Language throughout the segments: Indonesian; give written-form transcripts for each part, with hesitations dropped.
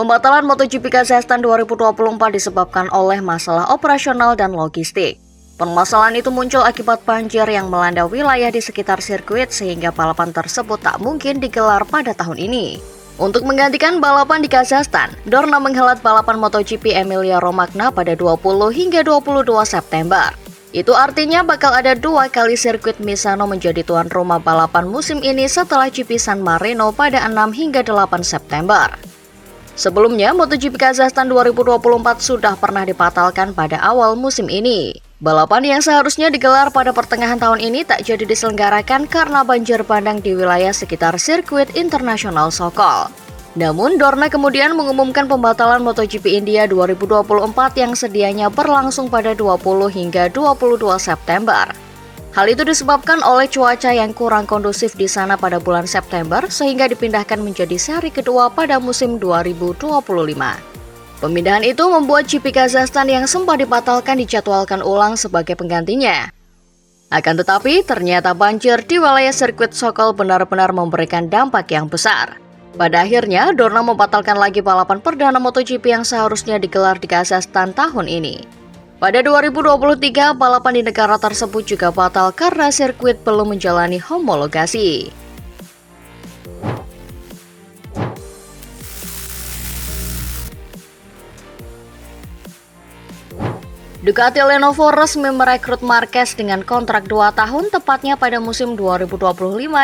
Pembatalan MotoGP Kazakhstan 2024 disebabkan oleh masalah operasional dan logistik. Permasalahan itu muncul akibat banjir yang melanda wilayah di sekitar sirkuit sehingga balapan tersebut tak mungkin digelar pada tahun ini. Untuk menggantikan balapan di Kazakhstan, Dorna menghelat balapan MotoGP Emilia-Romagna pada 20 hingga 22 September. Itu artinya bakal ada 2 kali sirkuit Misano menjadi tuan rumah balapan musim ini setelah GP San Marino pada 6 hingga 8 September. Sebelumnya, MotoGP Kazakhstan 2024 sudah pernah dibatalkan pada awal musim ini. Balapan yang seharusnya digelar pada pertengahan tahun ini tak jadi diselenggarakan karena banjir bandang di wilayah sekitar sirkuit internasional Sokol. Namun, Dorna kemudian mengumumkan pembatalan MotoGP India 2024 yang sedianya berlangsung pada 20 hingga 22 September. Hal itu disebabkan oleh cuaca yang kurang kondusif di sana pada bulan September sehingga dipindahkan menjadi seri kedua pada musim 2025. Pemindahan itu membuat GP Kazakhstan yang sempat dibatalkan dijadwalkan ulang sebagai penggantinya. Akan tetapi, ternyata banjir di wilayah sirkuit Sokol benar-benar memberikan dampak yang besar. Pada akhirnya, Dorna membatalkan lagi balapan perdana MotoGP yang seharusnya digelar di Kazakhstan tahun ini. Pada 2023, balapan di negara tersebut juga batal karena sirkuit belum menjalani homologasi. Ducati Lenovo resmi merekrut Marquez dengan kontrak 2 tahun tepatnya pada musim 2025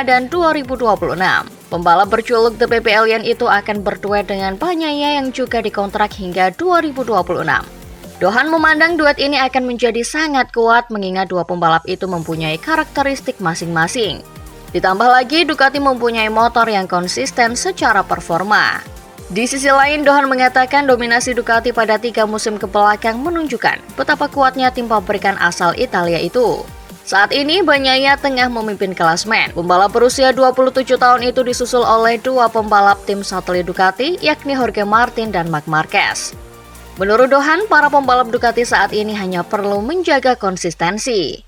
dan 2026. Pembalap berjuluk The Baby Alien itu akan berduet dengan Bagnaia yang juga dikontrak hingga 2026. Dohan memandang duet ini akan menjadi sangat kuat mengingat dua pembalap itu mempunyai karakteristik masing-masing. Ditambah lagi Ducati mempunyai motor yang konsisten secara performa. Di sisi lain, Dohan mengatakan dominasi Ducati pada 3 musim kebelakang menunjukkan betapa kuatnya tim pabrikan asal Italia itu. Saat ini Bagnaia tengah memimpin klasemen. Pembalap berusia 27 tahun itu disusul oleh 2 pembalap tim satelit Ducati yakni Jorge Martin dan Marc Marquez. Menurut Dohan, para pembalap Ducati saat ini hanya perlu menjaga konsistensi.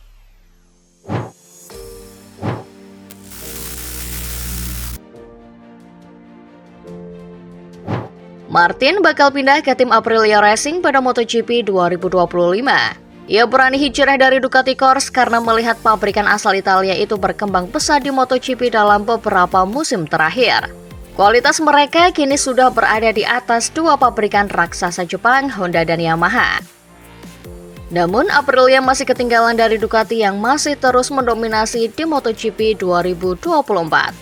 Martin bakal pindah ke tim Aprilia Racing pada MotoGP 2025. Ia berani hijrah dari Ducati Corse karena melihat pabrikan asal Italia itu berkembang pesat di MotoGP dalam beberapa musim terakhir. Kualitas mereka kini sudah berada di atas 2 pabrikan raksasa Jepang, Honda dan Yamaha. Namun, Aprilia masih ketinggalan dari Ducati yang masih terus mendominasi di MotoGP 2024.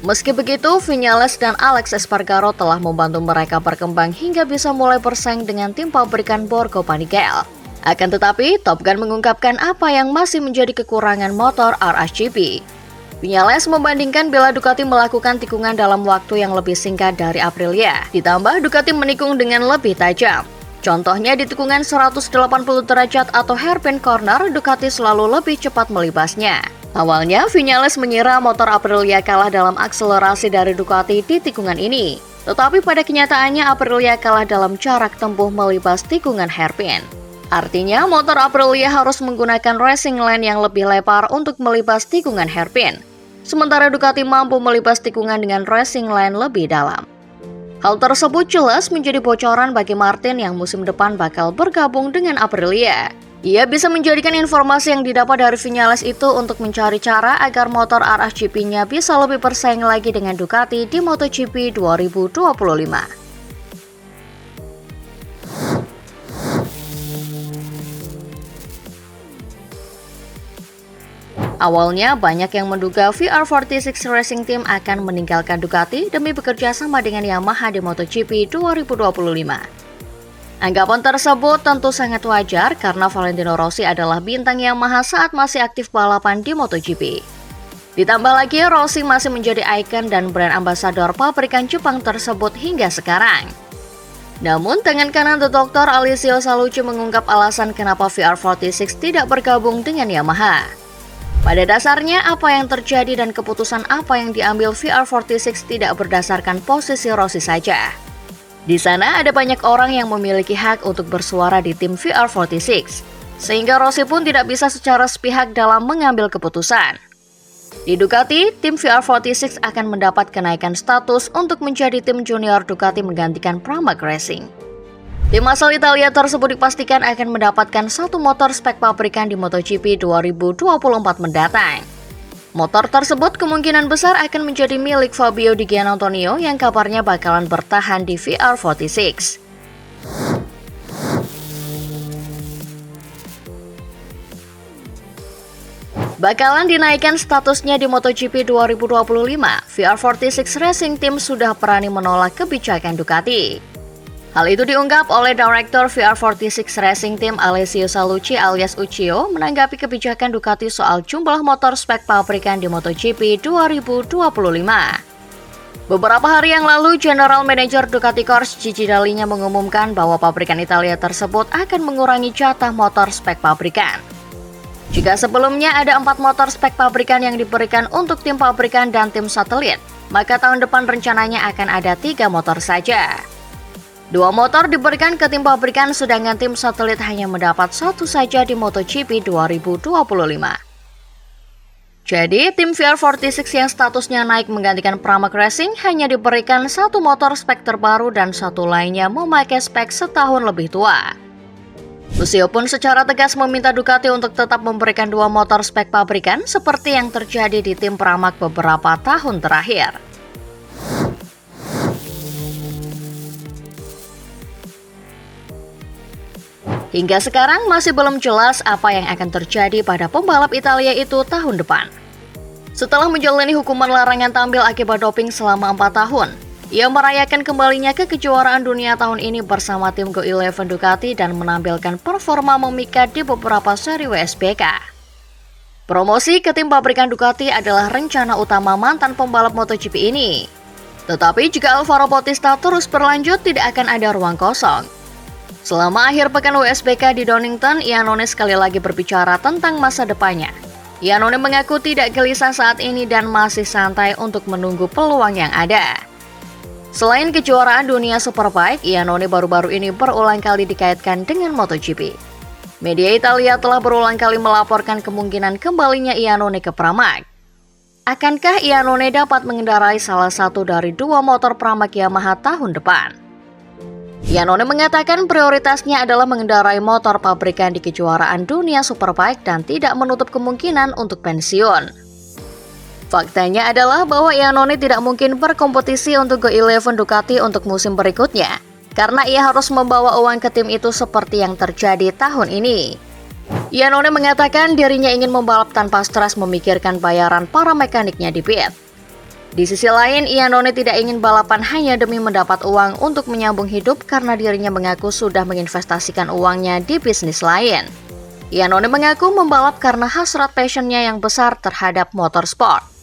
Meski begitu, Viñales dan Alex Espargaro telah membantu mereka berkembang hingga bisa mulai bersaing dengan tim pabrikan Borgo Panigale. Akan tetapi, Top Gun mengungkapkan apa yang masih menjadi kekurangan motor RSGP. Viñales membandingkan bila Ducati melakukan tikungan dalam waktu yang lebih singkat dari Aprilia. Ditambah Ducati menikung dengan lebih tajam. Contohnya di tikungan 180 derajat atau hairpin corner, Ducati selalu lebih cepat melibasnya. Awalnya, Viñales mengira motor Aprilia kalah dalam akselerasi dari Ducati di tikungan ini. Tetapi pada kenyataannya Aprilia kalah dalam jarak tempuh melibas tikungan hairpin. Artinya, motor Aprilia harus menggunakan racing line yang lebih lebar untuk melibas tikungan hairpin. Sementara Ducati mampu melibas tikungan dengan racing line lebih dalam. Hal tersebut jelas menjadi bocoran bagi Martin yang musim depan bakal bergabung dengan Aprilia. Ia bisa menjadikan informasi yang didapat dari Viñales itu untuk mencari cara agar motor RSGP-nya bisa lebih bersaing lagi dengan Ducati di MotoGP 2025. Awalnya, banyak yang menduga VR46 Racing Team akan meninggalkan Ducati demi bekerja sama dengan Yamaha di MotoGP 2025. Anggapan tersebut tentu sangat wajar karena Valentino Rossi adalah bintang Yamaha saat masih aktif balapan di MotoGP. Ditambah lagi, Rossi masih menjadi ikon dan brand ambasador pabrikan Jepang tersebut hingga sekarang. Namun, tangan kanan The Doctor Alessio Salucci mengungkap alasan kenapa VR46 tidak bergabung dengan Yamaha. Pada dasarnya, apa yang terjadi dan keputusan apa yang diambil VR46 tidak berdasarkan posisi Rossi saja. Di sana ada banyak orang yang memiliki hak untuk bersuara di tim VR46, sehingga Rossi pun tidak bisa secara sepihak dalam mengambil keputusan. Di Ducati, tim VR46 akan mendapat kenaikan status untuk menjadi tim junior Ducati menggantikan Pramac Racing. Tim asal Italia tersebut dipastikan akan mendapatkan satu motor spek pabrikan di MotoGP 2024 mendatang. Motor tersebut kemungkinan besar akan menjadi milik Fabio Di Giannantonio yang kabarnya bakalan bertahan di VR46. Bakalan dinaikkan statusnya di MotoGP 2025, VR46 Racing Team sudah berani menolak kebijakan Ducati. Hal itu diungkap oleh Direktur VR46 Racing Team Alessio Sallucci alias Uccio menanggapi kebijakan Ducati soal jumlah motor spek pabrikan di MotoGP 2025. Beberapa hari yang lalu, General Manager Ducati Corse Gigi Dall'Igna mengumumkan bahwa pabrikan Italia tersebut akan mengurangi jatah motor spek pabrikan. Jika sebelumnya ada 4 motor spek pabrikan yang diberikan untuk tim pabrikan dan tim satelit, maka tahun depan rencananya akan ada 3 motor saja. 2 motor diberikan ke tim pabrikan, sedangkan tim satelit hanya mendapat 1 saja di MotoGP 2025. Jadi, tim VR46 yang statusnya naik menggantikan Pramac Racing hanya diberikan 1 motor spek terbaru dan 1 lainnya memakai spek setahun lebih tua. Lucio pun secara tegas meminta Ducati untuk tetap memberikan 2 motor spek pabrikan seperti yang terjadi di tim Pramac beberapa tahun terakhir. Hingga sekarang masih belum jelas apa yang akan terjadi pada pembalap Italia itu tahun depan. Setelah menjalani hukuman larangan tampil akibat doping selama 4 tahun, ia merayakan kembalinya ke kejuaraan dunia tahun ini bersama tim Go11 Ducati dan menampilkan performa memikat di beberapa seri WSBK. Promosi ke tim pabrikan Ducati adalah rencana utama mantan pembalap MotoGP ini. Tetapi jika Alvaro Bautista terus berlanjut, tidak akan ada ruang kosong. Selama akhir pekan WSBK di Donington, Iannone sekali lagi berbicara tentang masa depannya. Iannone mengaku tidak gelisah saat ini dan masih santai untuk menunggu peluang yang ada. Selain kejuaraan dunia Superbike, Iannone baru-baru ini berulang kali dikaitkan dengan MotoGP. Media Italia telah berulang kali melaporkan kemungkinan kembalinya Iannone ke Pramac. Akankah Iannone dapat mengendarai salah satu dari 2 motor Pramac Yamaha tahun depan? Iannone mengatakan prioritasnya adalah mengendarai motor pabrikan di kejuaraan dunia Superbike dan tidak menutup kemungkinan untuk pensiun. Faktanya adalah bahwa Iannone tidak mungkin berkompetisi untuk Go11 Ducati untuk musim berikutnya, karena ia harus membawa uang ke tim itu seperti yang terjadi tahun ini. Iannone mengatakan dirinya ingin membalap tanpa stres memikirkan bayaran para mekaniknya di pit. Di sisi lain, Iannone tidak ingin balapan hanya demi mendapat uang untuk menyambung hidup karena dirinya mengaku sudah menginvestasikan uangnya di bisnis lain. Iannone mengaku membalap karena hasrat passionnya yang besar terhadap motorsport.